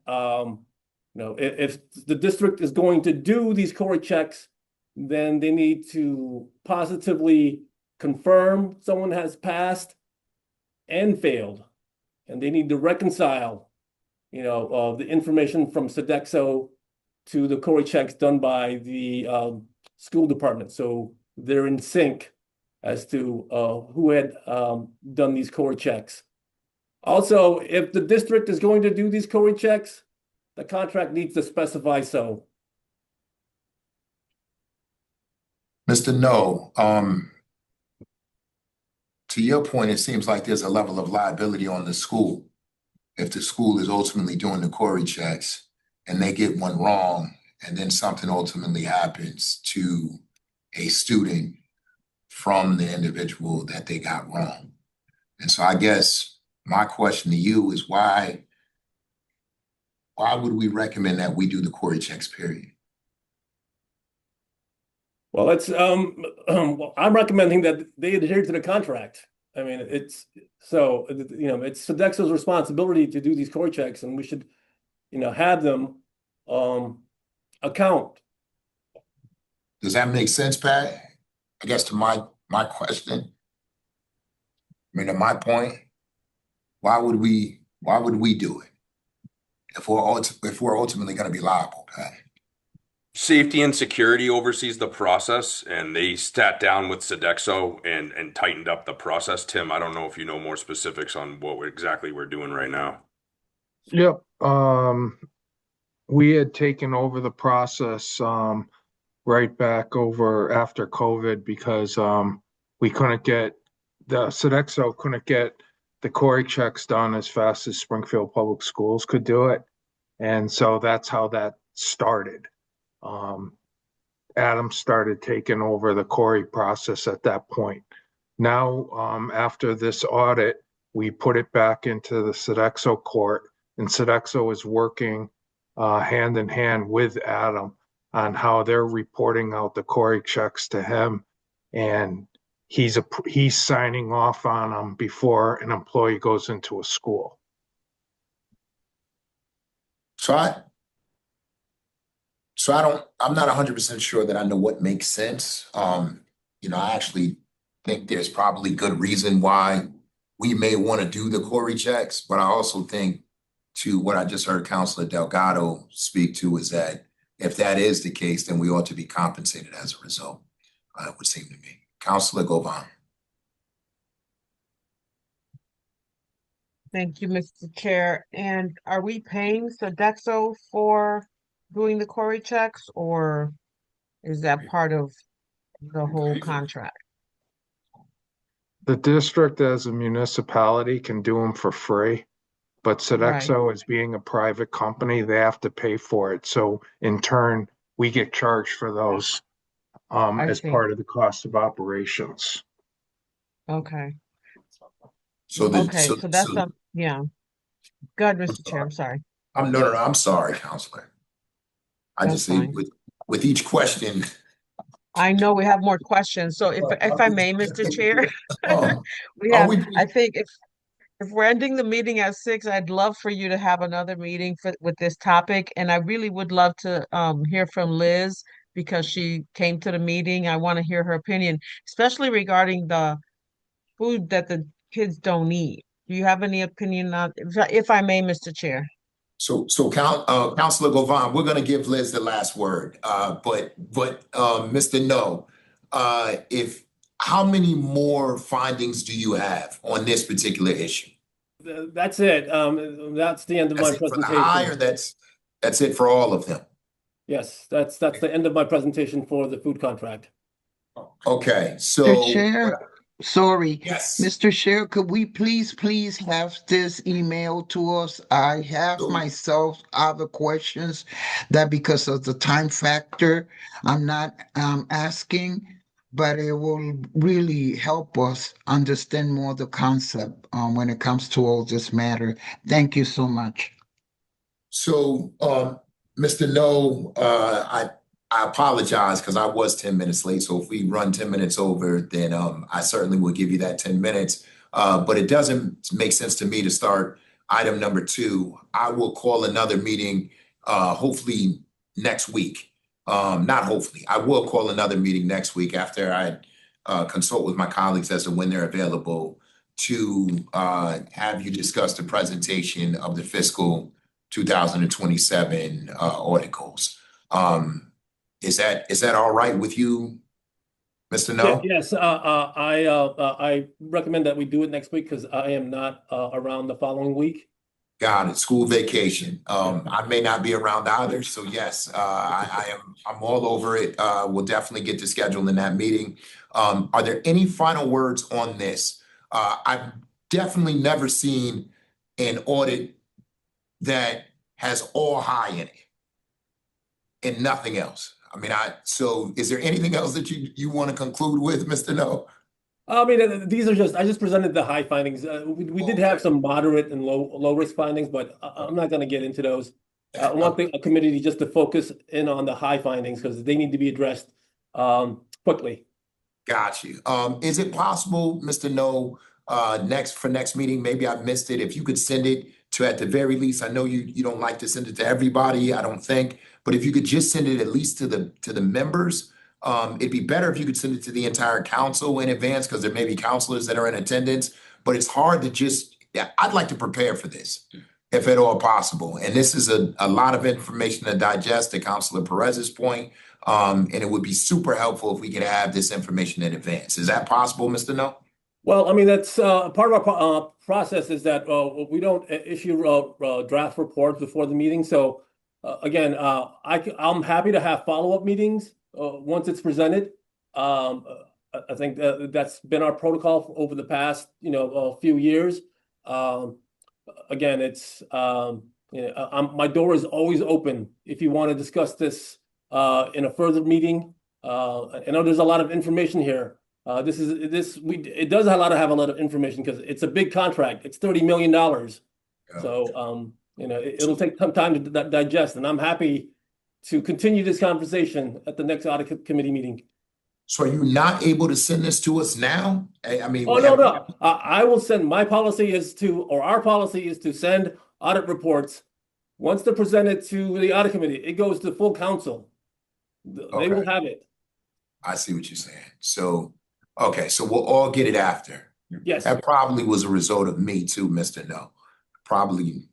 if the district is going to do these Corey checks, then they need to positively confirm someone has passed and failed. And they need to reconcile, the information from Sodexo to the Corey checks done by the school department. So they're in sync as to who had done these Corey checks. Also, if the district is going to do these Corey checks, the contract needs to specify so. Mr. No, to your point, it seems like there's a level of liability on the school. If the school is ultimately doing the Corey checks and they get one wrong, and then something ultimately happens to a student from the individual that they got wrong. And so I guess my question to you is why would we recommend that we do the Corey checks, period? Well, I'm recommending that they adhere to the contract. I mean, it's Sodexo's responsibility to do these Corey checks, and we should, have them account. Does that make sense, Pat? I guess to my question, to my point. why would we do it if we're ultimately going to be liable, Pat? Safety and security oversees the process, and they sat down with Sodexo and tightened up the process. Tim, I don't know if you know more specifics on what exactly we're doing right now. Yep. We had taken over the process right back over after COVID because we couldn't get Sodexo couldn't get the Corey checks done as fast as Springfield Public Schools could do it. And so that's how that started. Adam started taking over the Corey process at that point. Now, after this audit, we put it back into the Sodexo court, and Sodexo is working hand in hand with Adam on how they're reporting out the Corey checks to him, and he's signing off on them before an employee goes into a school. I'm not 100% sure that I know what makes sense. I actually think there's probably good reason why we may want to do the Corey checks, but I also think to what I just heard Councilor Delgado speak to is that if that is the case, then we ought to be compensated as a result, it would seem to me. Councilor Govan. Thank you, Mr. Chair. And are we paying Sodexo for doing the Corey checks, or is that part of the whole contract? The district as a municipality can do them for free, but Sodexo as being a private company, they have to pay for it. So in turn, we get charged for those as part of the cost of operations. Okay. So that's yeah. Go ahead, Mr. Chair. I'm sorry. I'm sorry, Councilor. I just say with each question. I know we have more questions. So if I may, Mr. Chair, I think if we're ending the meeting at 6, I'd love for you to have another meeting with this topic. And I really would love to hear from Liz because she came to the meeting. I want to hear her opinion, especially regarding the food that the kids don't eat. Do you have any opinion on, if I may, Mr. Chair? So Councilor Govan, we're going to give Liz the last word. But Mr. No, how many more findings do you have on this particular issue? That's it. That's the end of my presentation. For the high, or that's it for all of them? Yes, that's the end of my presentation for the food contract. Okay, so Mr. Chair, sorry. Yes. Mr. Chair, could we please have this email to us? I have myself other questions that because of the time factor, I'm not asking, but it will really help us understand more the concept when it comes to all this matter. Thank you so much. So, Mr. No, I apologize because I was 10 minutes late. So if we run 10 minutes over, then I certainly will give you that 10 minutes. But it doesn't make sense to me to start item number 2. I will call another meeting hopefully next week. Not hopefully. I will call another meeting next week after I consult with my colleagues as to when they're available to have you discuss the presentation of the fiscal 2027 audit goals. Is that all right with you, Mr. No? Yes, I recommend that we do it next week because I am not around the following week. Got it. School vacation. I may not be around either. So yes, I'm all over it. We'll definitely get to scheduling that meeting. Are there any final words on this? I've definitely never seen an audit that has all high in it and nothing else. I mean, so is there anything else that you want to conclude with, Mr. No? I mean, I just presented the high findings. We did have some moderate and low risk findings, but I'm not going to get into those. I want a committee just to focus in on the high findings because they need to be addressed quickly. Got you. Is it possible, Mr. No, next meeting, maybe I missed it, if you could send it to, at the very least, I know you don't like to send it to everybody, I don't think, but if you could just send it at least to the members, it'd be better if you could send it to the entire council in advance because there may be counselors that are in attendance, but it's hard to just yeah, I'd like to prepare for this, if at all possible. And this is a lot of information to digest, to Councilor Perez's point. And it would be super helpful if we could have this information in advance. Is that possible, Mr. No? Well, I mean, that's part of our process is that we don't issue draft reports before the meeting. So again, I'm happy to have follow-up meetings once it's presented. I think that's been our protocol over the past, few years. Again, it's my door is always open if you want to discuss this in a further meeting. I know there's a lot of information here. It does have a lot of information because it's a big contract. It's $30 million. Yeah. So it'll take some time to digest, and I'm happy to continue this conversation at the next audit committee meeting. So are you not able to send this to us now? I mean, Oh, no. I will send, our policy is to send audit reports. Once they're presented to the audit committee, it goes to full council. They will have it. I see what you're saying. So, okay, so we'll all get it after. Yes. That probably was a result of me too, Mr. No. Probably,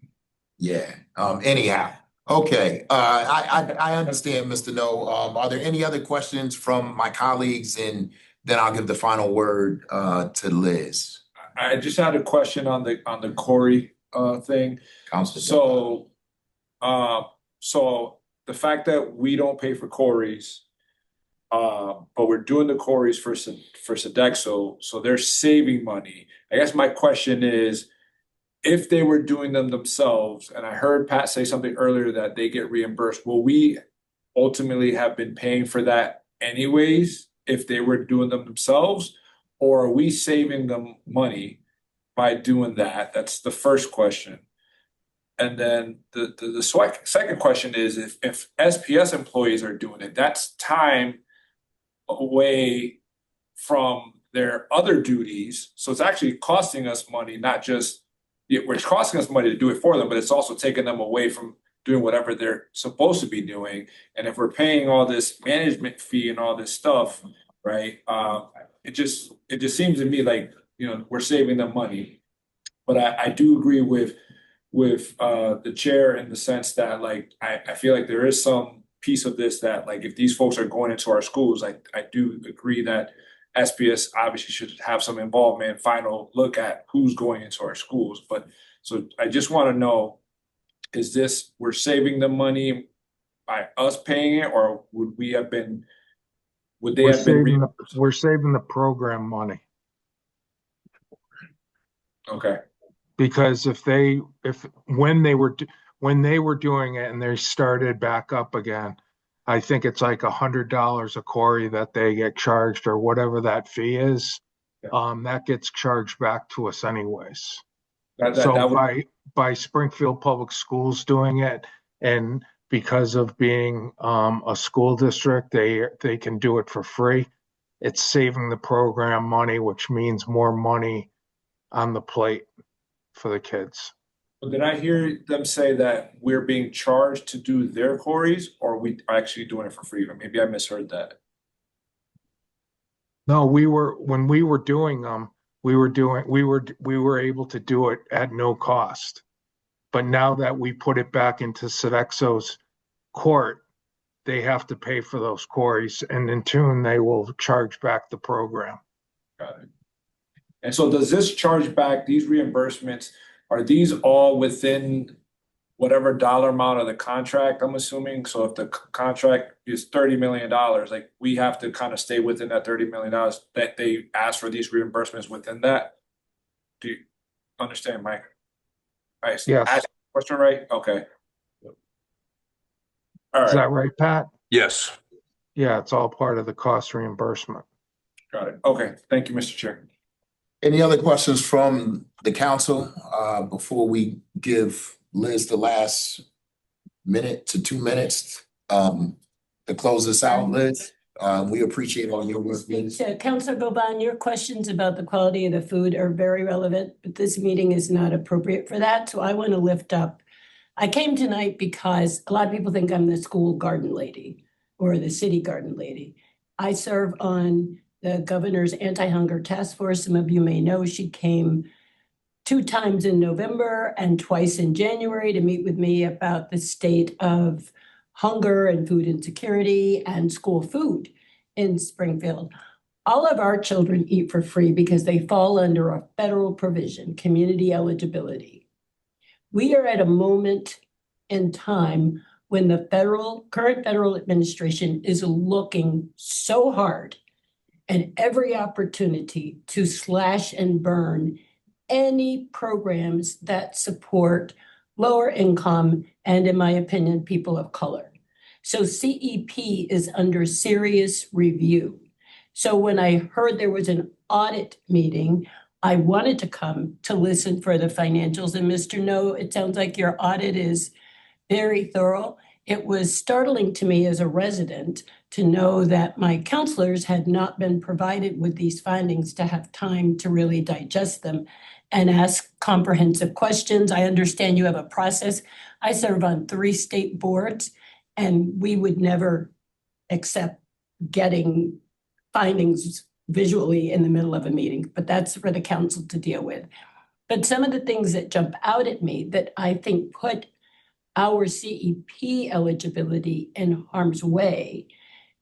yeah. Anyhow, okay. I understand, Mr. No. Are there any other questions from my colleagues? And then I'll give the final word to Liz. I just had a question on the Corey thing. Councilor. So the fact that we don't pay for Corey's, but we're doing the Corey's for Sodexo, so they're saving money. I guess my question is, if they were doing them themselves, and I heard Pat say something earlier that they get reimbursed, will we ultimately have been paying for that anyways if they were doing them themselves, or are we saving them money by doing that? That's the first question. And then the second question is, if SPS employees are doing it, that's time away from their other duties. So it's actually costing us money, not just, it's costing us money to do it for them, but it's also taking them away from doing whatever they're supposed to be doing. And if we're paying all this management fee and all this stuff, right, it just seems to me like, we're saving them money. But I do agree with the chair in the sense that, like, I feel like there is some piece of this that, like, if these folks are going into our schools, I do agree that SPS obviously should have some involvement, final look at who's going into our schools. But so I just want to know, is this, we're saving the money by us paying it, or would they have been reimbursed? We're saving the program money. Okay. Because when they were doing it and they started back up again, I think it's like $100 a Corey that they get charged, or whatever that fee is. Yeah. That gets charged back to us anyways. That By Springfield Public Schools doing it, and because of being a school district, they can do it for free. It's saving the program money, which means more money on the plate for the kids. Did I hear them say that we're being charged to do their Corys, or we are actually doing it for free? Or maybe I misheard that. No, when we were doing them, we were able to do it at no cost. But now that we put it back into Sodexo's court, they have to pay for those Corys, and in turn they will charge back the program. Got it. And so does this charge back, these reimbursements, are these all within whatever dollar amount of the contract, I'm assuming? So if the contract is $30 million, like, we have to kind of stay within that $30 million that they ask for these reimbursements within that? Do you understand, Mike? Yes. Ask the question right? Okay. All right. Is that right, Pat? Yes. Yeah, it's all part of the cost reimbursement. Got it. Okay. Thank you, Mr. Chair. Any other questions from the council before we give Liz the last minute to 2 minutes to close this out, Liz? We appreciate all your work, Liz. Councilor Goban, your questions about the quality of the food are very relevant, but this meeting is not appropriate for that. So I want to lift up. I came tonight because a lot of people think I'm the school garden lady or the city garden lady. I serve on the governor's anti-hunger task force. Some of you may know she came 2 times in November and twice in January to meet with me about the state of hunger and food insecurity and school food in Springfield. All of our children eat for free because they fall under a federal provision, community eligibility. We are at a moment in time when the current federal administration is looking so hard at every opportunity to slash and burn any programs that support lower income and, in my opinion, people of color. So CEP is under serious review. So when I heard there was an audit meeting, I wanted to come to listen for the financials. And Mr. No, it sounds like your audit is very thorough. It was startling to me as a resident to know that my counselors had not been provided with these findings to have time to really digest them and ask comprehensive questions. I understand you have a process. I serve on 3 state boards, and we would never accept getting findings visually in the middle of a meeting, but that's for the council to deal with. But some of the things that jump out at me that I think put our CEP eligibility in harm's way,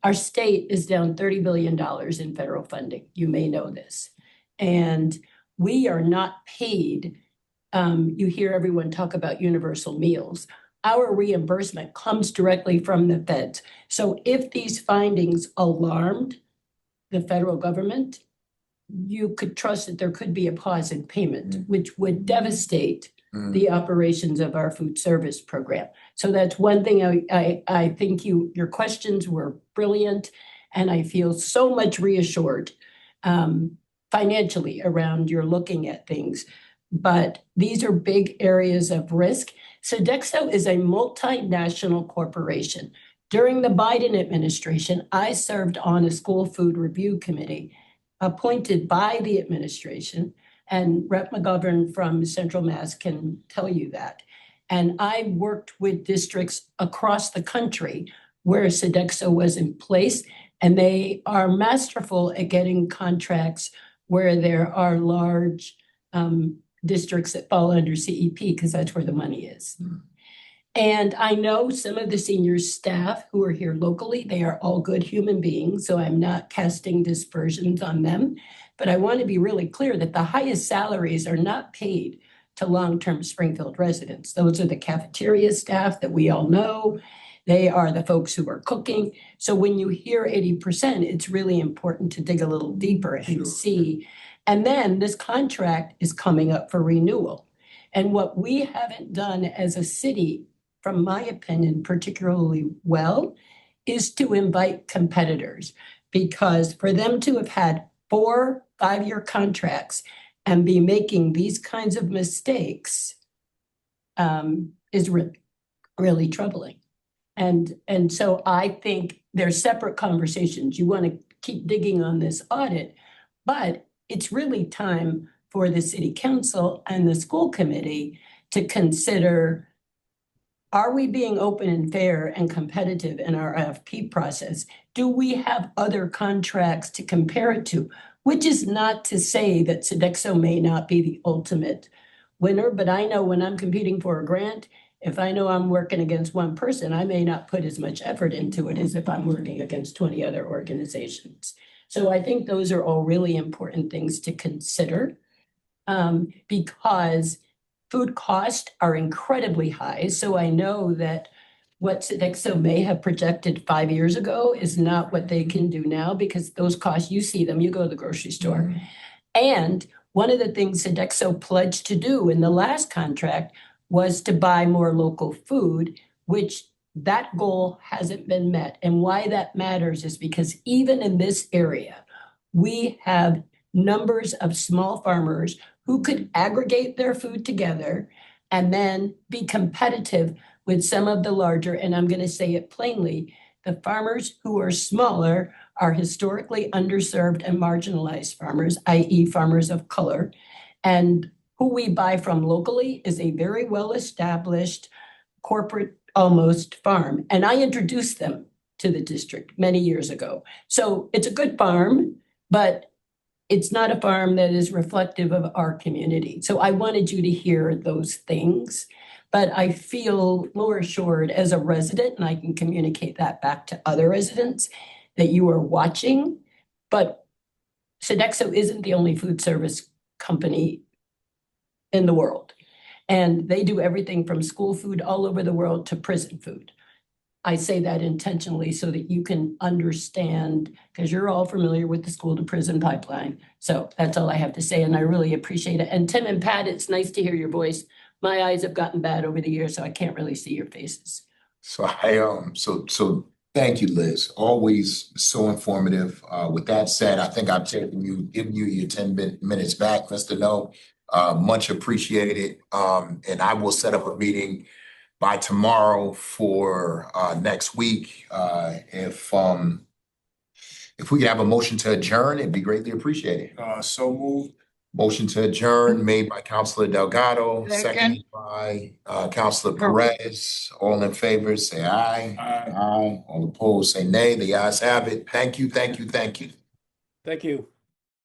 our state is down $30 billion in federal funding. You may know this. And we are not paid. You hear everyone talk about universal meals. Our reimbursement comes directly from the feds. So if these findings alarmed the federal government, you could trust that there could be a pause in payment, which would devastate the operations of our food service program. So that's one thing I think your questions were brilliant, and I feel so much reassured financially around your looking at things. But these are big areas of risk. Sodexo is a multinational corporation. During the Biden administration, I served on a school food review committee appointed by the administration, and Rep. McGovern from Central Mass can tell you that. And I worked with districts across the country where Sodexo was in place, and they are masterful at getting contracts where there are large districts that fall under CEP, because that's where the money is. And I know some of the senior staff who are here locally, they are all good human beings, so I'm not casting dispersions on them. But I want to be really clear that the highest salaries are not paid to long-term Springfield residents. Those are the cafeteria staff that we all know. They are the folks who are cooking. So when you hear 80%, it's really important to dig a little deeper and see. And then this contract is coming up for renewal. And what we haven't done as a city, from my opinion, particularly well, is to invite competitors. Because for them to have had 4 5-year contracts and be making these kinds of mistakes is really troubling. And so I think there's separate conversations. You want to keep digging on this audit, but it's really time for the city council and the school committee to consider, are we being open and fair and competitive in our RFP process? Do we have other contracts to compare it to? Which is not to say that Sodexo may not be the ultimate winner, but I know when I'm competing for a grant, if I know I'm working against one person, I may not put as much effort into it as if I'm working against 20 other organizations. So I think those are all really important things to consider because food costs are incredibly high. So I know that what Sodexo may have projected 5 years ago is not what they can do now, because those costs, you see them, you go to the grocery store. And one of the things Sodexo pledged to do in the last contract was to buy more local food, which that goal hasn't been met. And why that matters is because even in this area, we have numbers of small farmers who could aggregate their food together and then be competitive with some of the larger, and I'm going to say it plainly, the farmers who are smaller are historically underserved and marginalized farmers, i.e. farmers of color. And who we buy from locally is a very well-established corporate almost farm. And I introduced them to the district many years ago. So it's a good farm, but it's not a farm that is reflective of our community. So I wanted you to hear those things. But I feel more assured as a resident, and I can communicate that back to other residents, that you are watching. But Sodexo isn't the only food service company in the world. And they do everything from school food all over the world to prison food. I say that intentionally so that you can understand, because you're all familiar with the school to prison pipeline. So that's all I have to say, and I really appreciate it. And Tim and Pat, it's nice to hear your voice. My eyes have gotten bad over the years, so I can't really see your faces. So so thank you, Liz. Always so informative. With that said, I think I've given you your 10 minutes back, Mr. No. Much appreciated. And I will set up a meeting by tomorrow for next week. If we could have a motion to adjourn, it'd be greatly appreciated. So moved. Motion to adjourn made by Councilor Delgado, Second. seconded by Councilor Perez. All in favor, say aye. Aye. Aye. All opposed, say nay. The ayes have it. Thank you, thank you, thank you. Thank you.